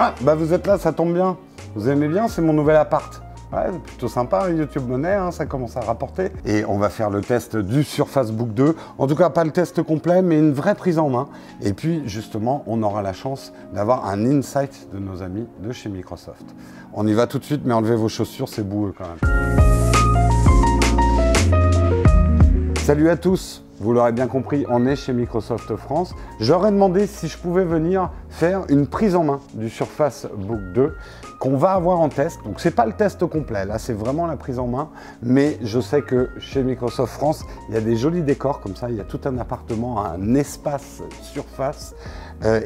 Ah, bah vous êtes là, ça tombe bien. Vous aimez bien, c'est mon nouvel appart. Ouais, c'est plutôt sympa, YouTube Money, hein, ça commence à rapporter. Et on va faire le test du Surface Book 2. En tout cas, pas le test complet, mais une vraie prise en main. Et puis, justement, on aura la chance d'avoir un insight de nos amis de chez Microsoft. On y va tout de suite, mais enlevez vos chaussures, c'est boueux quand même. Salut à tous, vous l'aurez bien compris, on est chez Microsoft France. J'aurais demandé si je pouvais venir faire une prise en main du Surface Book 2 qu'on va avoir en test. Donc c'est pas le test complet, là c'est vraiment la prise en main, mais je sais que chez Microsoft France, il y a des jolis décors comme ça, il y a tout un appartement, un espace Surface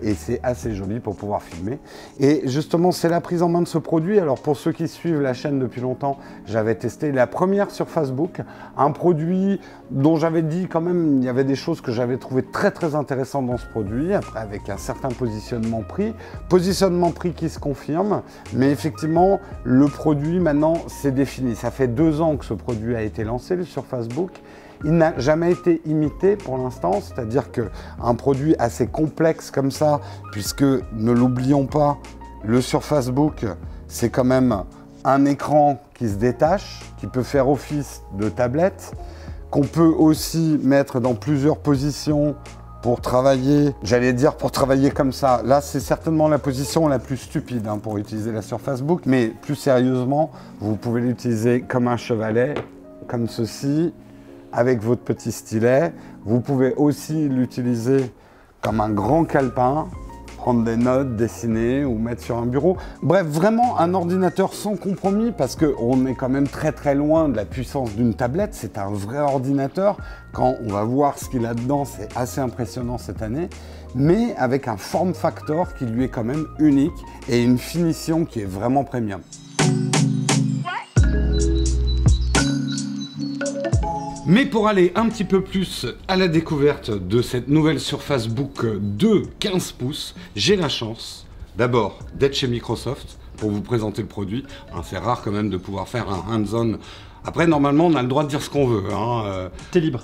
et c'est assez joli pour pouvoir filmer. Et justement, c'est la prise en main de ce produit. Alors pour ceux qui suivent la chaîne depuis longtemps, j'avais testé la première Surface Book, un produit dont j'avais dit quand même, il y avait des choses que j'avais trouvé très intéressantes dans ce produit, après avec un certain positionnement prix qui se confirme, mais effectivement, le produit maintenant c'est défini. Ça fait 2 ans que ce produit a été lancé, le Surface Book. Il n'a jamais été imité pour l'instant, c'est-à-dire qu'un produit assez complexe comme ça, puisque ne l'oublions pas, le Surface Book, c'est quand même un écran qui se détache, qui peut faire office de tablette, qu'on peut aussi mettre dans plusieurs positions pour travailler, j'allais dire pour travailler comme ça. Là, c'est certainement la position la plus stupide hein, pour utiliser la Surface Book, mais plus sérieusement, vous pouvez l'utiliser comme un chevalet, comme ceci, avec votre petit stylet. Vous pouvez aussi l'utiliser comme un grand calepin, prendre des notes, dessiner ou mettre sur un bureau. Bref, vraiment un ordinateur sans compromis parce qu'on est quand même très loin de la puissance d'une tablette. C'est un vrai ordinateur. Quand on va voir ce qu'il a dedans, c'est assez impressionnant cette année, mais avec un form factor qui lui est quand même unique et une finition qui est vraiment premium. Mais pour aller un petit peu plus à la découverte de cette nouvelle Surface Book 2 15 pouces, j'ai la chance d'abord d'être chez Microsoft pour vous présenter le produit. C'est rare quand même de pouvoir faire un hands-on. Après, normalement, on a le droit de dire ce qu'on veut. Hein. T'es libre.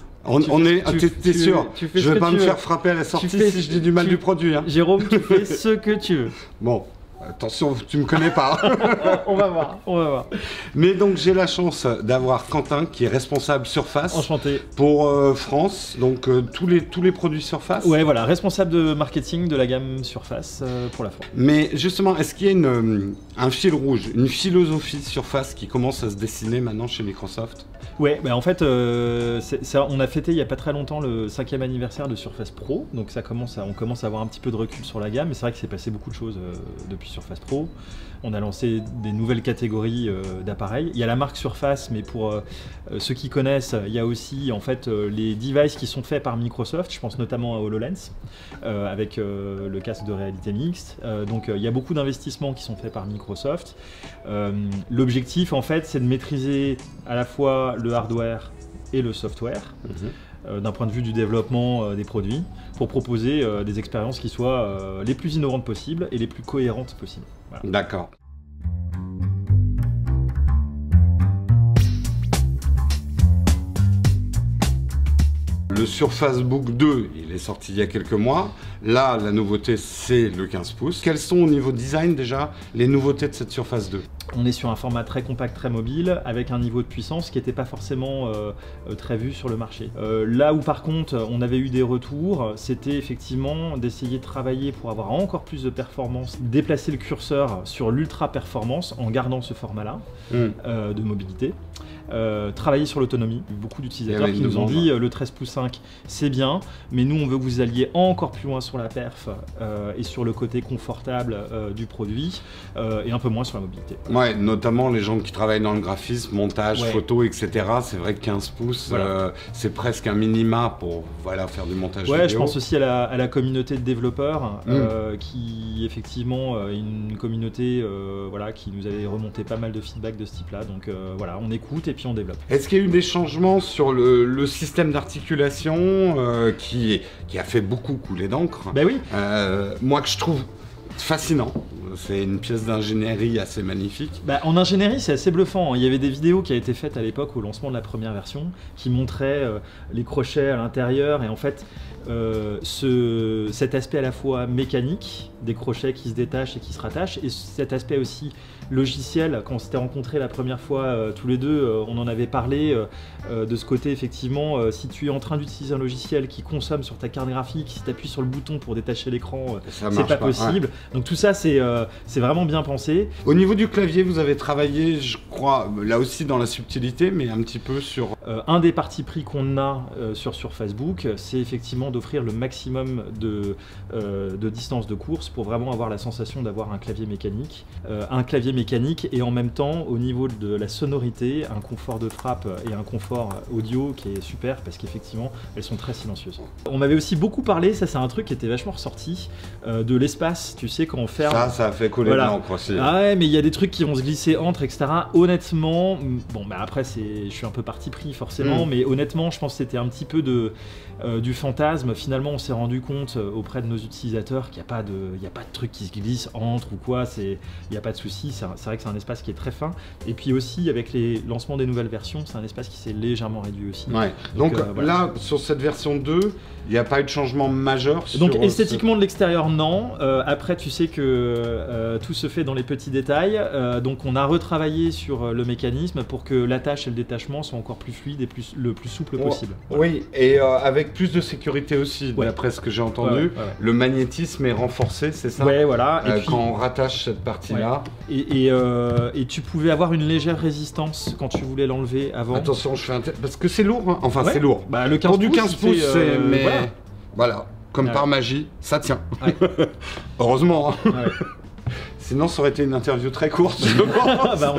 T'es sûr? Je vais pas me faire frapper à la sortie si je dis du mal du produit. Hein. Jérôme, tu fais ce que tu veux. Bon. Attention, tu me connais pas. On va voir, on va voir. Mais donc j'ai la chance d'avoir Quentin qui est responsable Surface. Enchanté. Pour France, donc tous les produits Surface. Ouais, voilà, responsable de marketing de la gamme Surface pour la France. Mais justement, est-ce qu'il y a un fil rouge, une philosophie Surface qui commence à se dessiner maintenant chez Microsoft? Ouais, bah en fait, on a fêté il n'y a pas très longtemps le 5e anniversaire de Surface Pro, donc on commence à avoir un petit peu de recul sur la gamme, mais c'est vrai qu'il s'est passé beaucoup de choses depuis Surface Pro. On a lancé des nouvelles catégories d'appareils. Il y a la marque Surface, mais pour ceux qui connaissent, il y a aussi en fait les devices qui sont faits par Microsoft. Je pense notamment à HoloLens, avec le casque de réalité mixte. Donc il y a beaucoup d'investissements qui sont faits par Microsoft. L'objectif en fait, c'est de maîtriser à la fois le hardware et le software. D'un point de vue du développement des produits, pour proposer des expériences qui soient les plus innovantes possibles et les plus cohérentes possibles. Voilà. D'accord. Le Surface Book 2, il est sorti il y a quelques mois. Là, la nouveauté, c'est le 15 pouces. Quelles sont au niveau design déjà les nouveautés de cette Surface 2? On est sur un format très compact, très mobile, avec un niveau de puissance qui n'était pas forcément très vu sur le marché. Là où par contre on avait eu des retours, c'était effectivement d'essayer de travailler pour avoir encore plus de performance, déplacer le curseur sur l'ultra performance en gardant ce format-là de mobilité. Travailler sur l'autonomie. Beaucoup d'utilisateurs qui nous ont dit le 13 pouces 5 c'est bien, mais nous on veut que vous alliez encore plus loin sur la perf et sur le côté confortable du produit et un peu moins sur la mobilité. Ouais, notamment les gens qui travaillent dans le graphisme, montage, photo, etc. C'est vrai que 15 pouces, c'est presque un minima pour faire du montage vidéo. Je pense aussi à la communauté de développeurs qui effectivement une communauté qui nous avait remonté pas mal de feedback de ce type-là. Donc on écoute et puis on développe. Est-ce qu'il y a eu des changements sur le système d'articulation qui a fait beaucoup couler d'encre? Ben oui. Moi que je trouve fascinant. C'est une pièce d'ingénierie assez magnifique. Bah, en ingénierie, c'est assez bluffant. Il y avait des vidéos qui avaient été faites à l'époque au lancement de la première version qui montraient les crochets à l'intérieur et en fait cet aspect à la fois mécanique des crochets qui se détachent et qui se rattachent et cet aspect aussi logiciel. Quand on s'était rencontrés la première fois tous les deux, on en avait parlé de ce côté effectivement si tu es en train d'utiliser un logiciel qui consomme sur ta carte graphique, si tu appuies sur le bouton pour détacher l'écran, c'est pas possible. Ouais. Donc tout ça c'est vraiment bien pensé. Au niveau du clavier, vous avez travaillé, je crois, là aussi dans la subtilité, mais un petit peu sur... un des partis pris qu'on a sur Facebook, c'est effectivement d'offrir le maximum de distance de course pour vraiment avoir la sensation d'avoir un clavier mécanique. Et en même temps, au niveau de la sonorité, un confort de frappe et un confort audio qui est super parce qu'effectivement, elles sont très silencieuses. On m'avait aussi beaucoup parlé, ça c'est un truc qui était vachement ressorti, de l'espace, tu sais, quand on ferme... Ça a fait couler l'encre aussi. Ah ouais, mais il y a des trucs qui vont se glisser entre, etc. Honnêtement, bon, bah après, je suis un peu parti pris forcément, mais honnêtement, je pense que c'était un petit peu du fantasme. Finalement, on s'est rendu compte auprès de nos utilisateurs qu'il n'y a pas de truc qui se glisse entre ou quoi, il n'y a pas de souci. C'est vrai que c'est un espace qui est très fin. Et puis aussi, avec les lancements des nouvelles versions, c'est un espace qui s'est légèrement réduit aussi. Ouais. Donc voilà. Là, sur cette version 2, il n'y a pas eu de changement majeur. Donc esthétiquement, de l'extérieur, non. Après, tu sais que tout se fait dans les petits détails. Donc on a retravaillé sur le mécanisme pour que l'attache et le détachement soient encore plus fluides et le plus souple possible. Voilà. Oui, et avec plus de sécurité aussi, d'après ce que j'ai entendu. Le magnétisme est renforcé, c'est ça? Ouais, voilà. Et puis, quand on rattache cette partie-là. Et tu pouvais avoir une légère résistance quand tu voulais l'enlever avant. Attention, je fais un parce que c'est lourd, hein. Enfin c'est lourd. Bah, le 15 pour du 15 pouces, c'est... Mais voilà. Comme par magie, ça tient. Ouais. Heureusement. Hein. Ouais. Sinon, ça aurait été une interview très courte, je pense. Bah,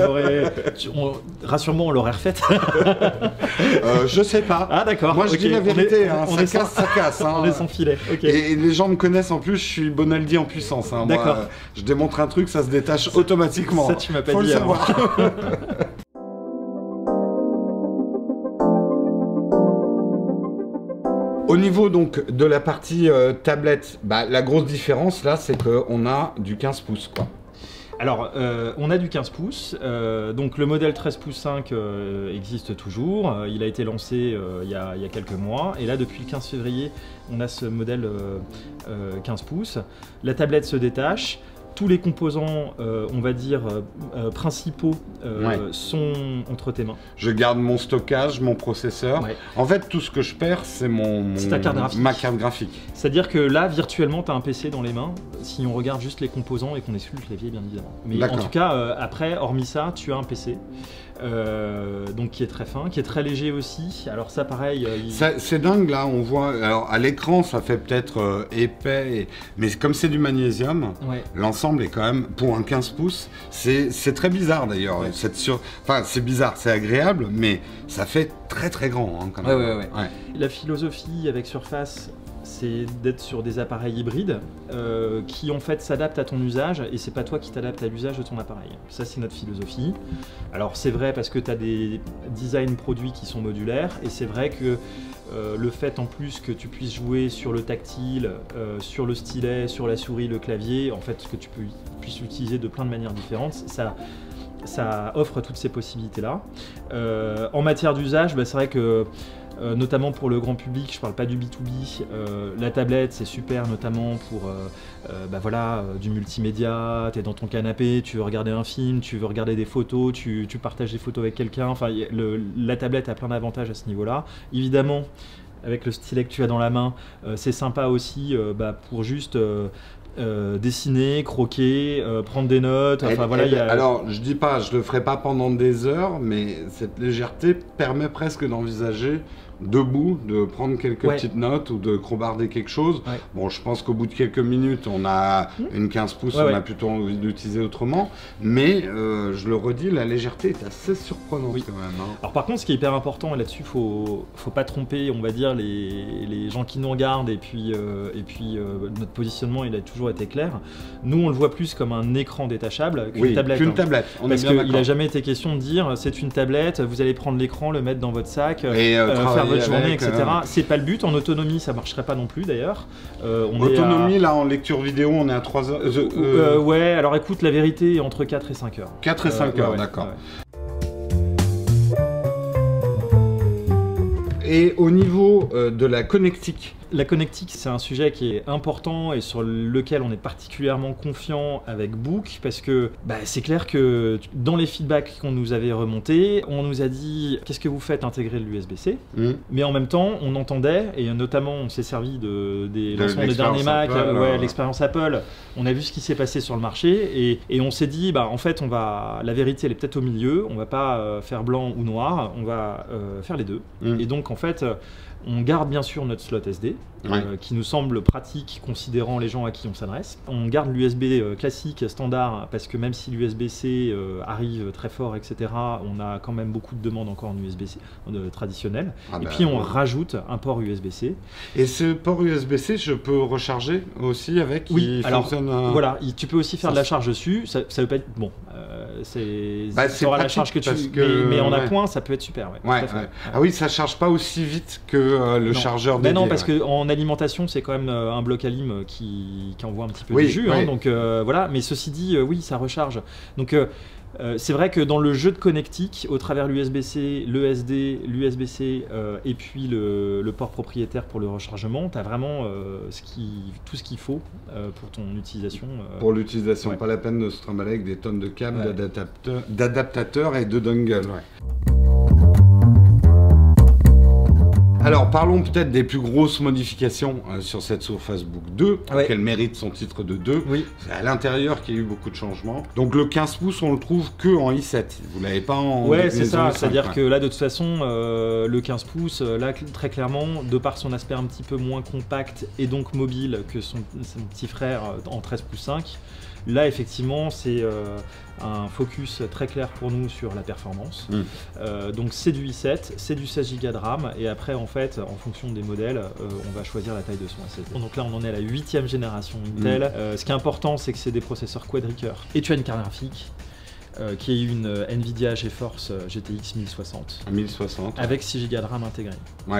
rassure-moi, on l'aurait refaite. Je sais pas. Ah d'accord. Moi, je dis la vérité. Ça casse. Hein. On est sans filet. Et les gens me connaissent en plus, je suis Bonaldi en puissance. Hein. D'accord. Moi, je démontre un truc, ça se détache automatiquement. Ça, tu m'as pas dit. Faut le savoir. Au niveau donc de la partie tablette, la grosse différence là, c'est qu'on a du 15 pouces quoi. Alors, on a du 15 pouces, donc le modèle 13 pouces 5 existe toujours, il a été lancé il y a quelques mois, et là depuis le 15 février, on a ce modèle 15 pouces. La tablette se détache. Tous les composants, on va dire, principaux sont entre tes mains. Je garde mon stockage, mon processeur. Ouais. En fait, tout ce que je perds, c'est ta carte graphique. Ma carte graphique. C'est-à-dire que là, virtuellement, tu as un PC dans les mains, si on regarde juste les composants et qu'on exclut le clavier, bien évidemment. Mais en tout cas, après, hormis ça, tu as un PC. Donc qui est très fin, qui est très léger aussi. Alors ça pareil... C'est dingue là, on voit... Alors à l'écran ça fait peut-être épais, mais comme c'est du magnésium, l'ensemble est quand même, pour un 15 pouces, c'est très bizarre d'ailleurs. Ouais. Enfin c'est bizarre, c'est agréable, mais ça fait très très grand hein, quand même. Ouais. La philosophie avec Surface, c'est d'être sur des appareils hybrides qui en fait s'adaptent à ton usage et c'est pas toi qui t'adaptes à l'usage de ton appareil. Ça c'est notre philosophie. Alors c'est vrai parce que tu as des designs produits qui sont modulaires et c'est vrai que le fait en plus que tu puisses jouer sur le tactile, sur le stylet, sur la souris, le clavier, en fait que tu puisses l'utiliser de plein de manières différentes, ça offre toutes ces possibilités-là. En matière d'usage, c'est vrai que notamment pour le grand public, je parle pas du B2B, la tablette c'est super notamment pour du multimédia, tu es dans ton canapé, tu veux regarder un film, tu veux regarder des photos, tu partages des photos avec quelqu'un, enfin la tablette a plein d'avantages à ce niveau-là. Évidemment, avec le stylet que tu as dans la main, c'est sympa aussi pour juste dessiner, croquer, prendre des notes. Enfin, Alors, je dis pas, je le ferai pas pendant des heures, mais cette légèreté permet presque d'envisager debout, de prendre quelques petites notes ou de crobarder quelque chose. Ouais. Bon, je pense qu'au bout de quelques minutes, on a une 15 pouces, on a plutôt envie d'utiliser autrement. Mais je le redis, la légèreté est assez surprenante quand même. Hein. Alors par contre, ce qui est hyper important, et là-dessus, faut pas tromper, on va dire, les gens qui nous regardent. Et puis notre positionnement, il a toujours été clair. Nous, on le voit plus comme un écran détachable qu'une tablette. Parce qu'il n'a jamais été question de dire, c'est une tablette, vous allez prendre l'écran, le mettre dans votre sac, faire votre journée, etc. C'est pas le but. En autonomie, ça marcherait pas non plus d'ailleurs. Autonomie, là, en lecture vidéo, on est à 3 heures. Ouais, alors écoute, la vérité est entre 4 et 5 heures. 4 et 5 heures, d'accord. Et au niveau de la connectique, la connectique, c'est un sujet qui est important et sur lequel on est particulièrement confiant avec Book parce que c'est clair que dans les feedbacks qu'on nous avait remontés, on nous a dit qu'est-ce que vous faites intégrer l'USB-C, mais en même temps on entendait, et notamment on s'est servi des lancements des derniers Mac, l'expérience Apple, on a vu ce qui s'est passé sur le marché et on s'est dit en fait la vérité elle est peut-être au milieu, on va pas faire blanc ou noir, on va faire les deux. Et donc en fait on garde bien sûr notre slot SD, qui nous semble pratique considérant les gens à qui on s'adresse. On garde l'USB classique, standard, parce que même si l'USB-C arrive très fort, etc., on a quand même beaucoup de demandes encore en USB-C traditionnel. Et puis on rajoute un port USB-C. Et ce port USB-C, je peux recharger aussi avec? Oui, alors voilà, tu peux aussi faire de la charge dessus. Ça veut pas être bon. C'est la charge que tu. Mais en appoint, ça peut être super. Ah oui, ça charge pas aussi vite que le chargeur dédié. Non, parce qu'en alimentation, c'est quand même un bloc alim qui envoie un petit peu du jus. Donc voilà, mais ceci dit, oui, ça recharge. Donc c'est vrai que dans le jeu de connectique, au travers l'USB-C, le SD, l'USB-C et puis le port propriétaire pour le rechargement, tu as vraiment tout ce qu'il faut pour ton utilisation. Pour l'utilisation, pas la peine de se trimballer avec des tonnes de câbles, d'adaptateurs et de dongles. Alors, parlons peut-être des plus grosses modifications sur cette Surface Book 2, qu'elle mérite son titre de 2. C'est à l'intérieur qu'il y a eu beaucoup de changements. Donc le 15 pouces, on le trouve que en i7. Vous l'avez pas en... Ouais, c'est ça. C'est-à-dire que là, de toute façon, le 15 pouces, là, très clairement, de par son aspect un petit peu moins compact et donc mobile que son petit frère en 13 pouces 5, là, effectivement, c'est un focus très clair pour nous sur la performance. Donc c'est du i7, c'est du 16 Go de RAM, et après, en fait, en fonction des modèles, on va choisir la taille de son SSD. Donc là, on en est à la 8e génération Intel. Ce qui est important, c'est que c'est des processeurs quad-cœur. Et tu as une carte graphique qui est une Nvidia GeForce GTX 1060. 1060. Avec 6 Go de RAM intégré.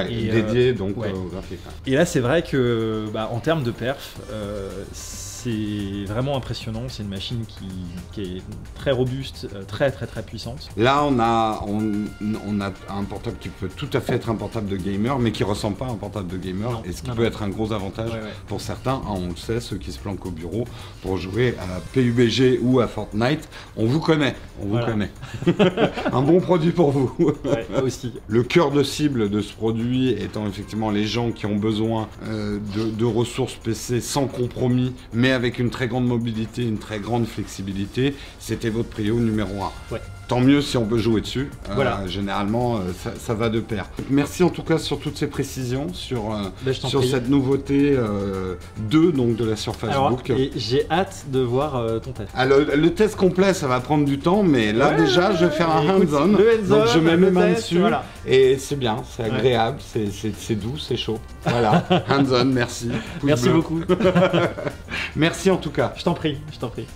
Et dédié donc au graphique. Et là, c'est vrai que, en termes de perf, c'est vraiment impressionnant. C'est une machine qui est très robuste, très puissante. Là, on a un portable qui peut tout à fait être un portable de gamer, mais qui ressemble pas à un portable de gamer. Et ce qui peut être un gros avantage pour certains, on le sait, ceux qui se planquent au bureau pour jouer à PUBG ou à Fortnite. On vous connaît, un bon produit pour vous. Aussi. Le cœur de cible de ce produit étant effectivement les gens qui ont besoin de ressources PC sans compromis, mais avec une très grande mobilité, une très grande flexibilité. C'était votre prio numéro 1. Tant mieux si on peut jouer dessus. Généralement, ça va de pair. Merci en tout cas sur toutes ces précisions, sur cette nouveauté 2 donc, de la Surface Book. Et j'ai hâte de voir ton test. Le test complet, ça va prendre du temps, mais là déjà, je vais faire un hands-on. Donc je mets mes mains dessus et c'est bien, c'est agréable, c'est doux, c'est chaud. Voilà, hands-on, merci. Merci beaucoup. Merci en tout cas. Je t'en prie, je t'en prie.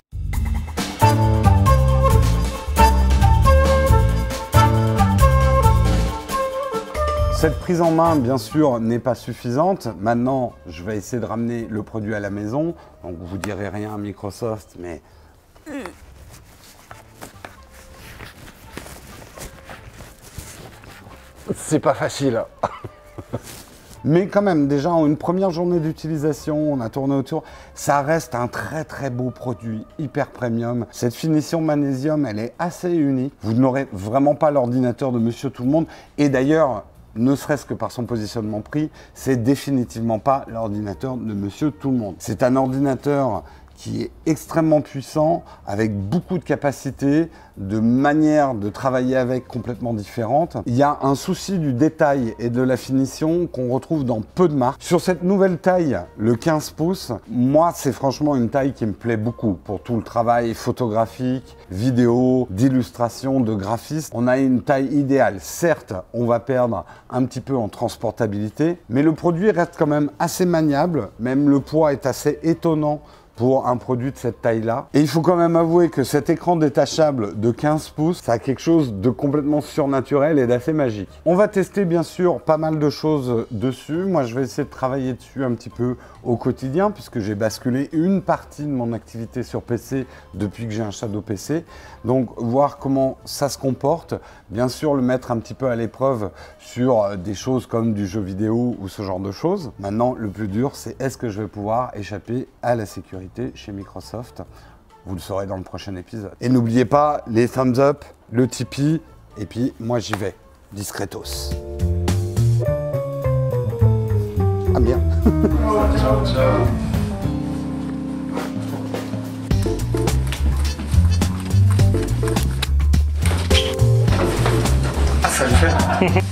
Cette prise en main, bien sûr, n'est pas suffisante. Maintenant, je vais essayer de ramener le produit à la maison. Donc, vous direz rien à Microsoft, mais... c'est pas facile. Mais quand même, déjà, en une première journée d'utilisation, on a tourné autour. Ça reste un très beau produit, hyper premium. Cette finition magnésium, elle est assez unique. Vous n'aurez vraiment pas l'ordinateur de Monsieur Tout-le-Monde. Et d'ailleurs, ne serait-ce que par son positionnement prix, c'est définitivement pas l'ordinateur de Monsieur Tout-le-Monde. C'est un ordinateur qui est extrêmement puissant, avec beaucoup de capacités, de manières de travailler avec complètement différentes. Il y a un souci du détail et de la finition qu'on retrouve dans peu de marques. Sur cette nouvelle taille, le 15 pouces, moi c'est franchement une taille qui me plaît beaucoup pour tout le travail photographique, vidéo, d'illustration, de graphisme. On a une taille idéale. Certes, on va perdre un petit peu en transportabilité, mais le produit reste quand même assez maniable, même le poids est assez étonnant pour un produit de cette taille-là. Et il faut quand même avouer que cet écran détachable de 15 pouces, ça a quelque chose de complètement surnaturel et d'assez magique. On va tester bien sûr pas mal de choses dessus. Moi, je vais essayer de travailler dessus un petit peu au quotidien puisque j'ai basculé une partie de mon activité sur PC depuis que j'ai un Shadow PC. Donc, voir comment ça se comporte. Bien sûr, le mettre un petit peu à l'épreuve sur des choses comme du jeu vidéo ou ce genre de choses. Maintenant, le plus dur, c'est est-ce que je vais pouvoir échapper à la sécurité chez Microsoft. Vous le saurez dans le prochain épisode. Et n'oubliez pas les thumbs up, le Tipeee, et puis moi j'y vais, discretos. Ah bien. Ciao, ciao. Ah, ça le fait.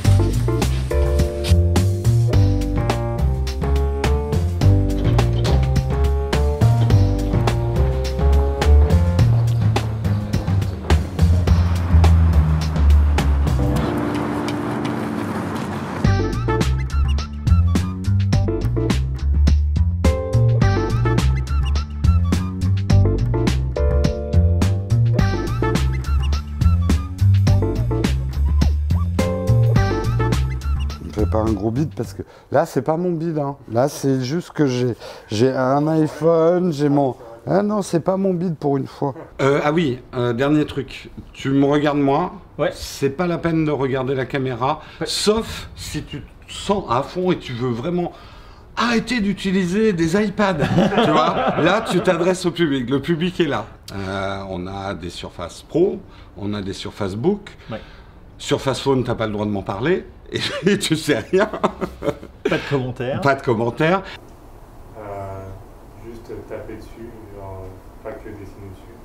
Pas un gros bide parce que là c'est pas mon bide hein. Là c'est juste que j'ai un iPhone, j'ai mon... Ah non, c'est pas mon bide pour une fois. Ah oui, dernier truc, tu me regardes moi, ouais. C'est pas la peine de regarder la caméra, ouais. Sauf si tu te sens à fond et tu veux vraiment arrêter d'utiliser des iPads, tu vois. Là tu t'adresses au public, le public est là. On a des Surface Pro, on a des Surface Book, ouais. Surface Phone, t'as pas le droit de m'en parler. Et tu sais rien. Pas de commentaires. Pas de commentaires. Juste taper dessus, genre pas que dessiner dessus.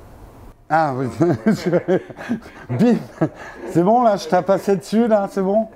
Ah oui. Bim. C'est bon là, je tape assez dessus là, c'est bon.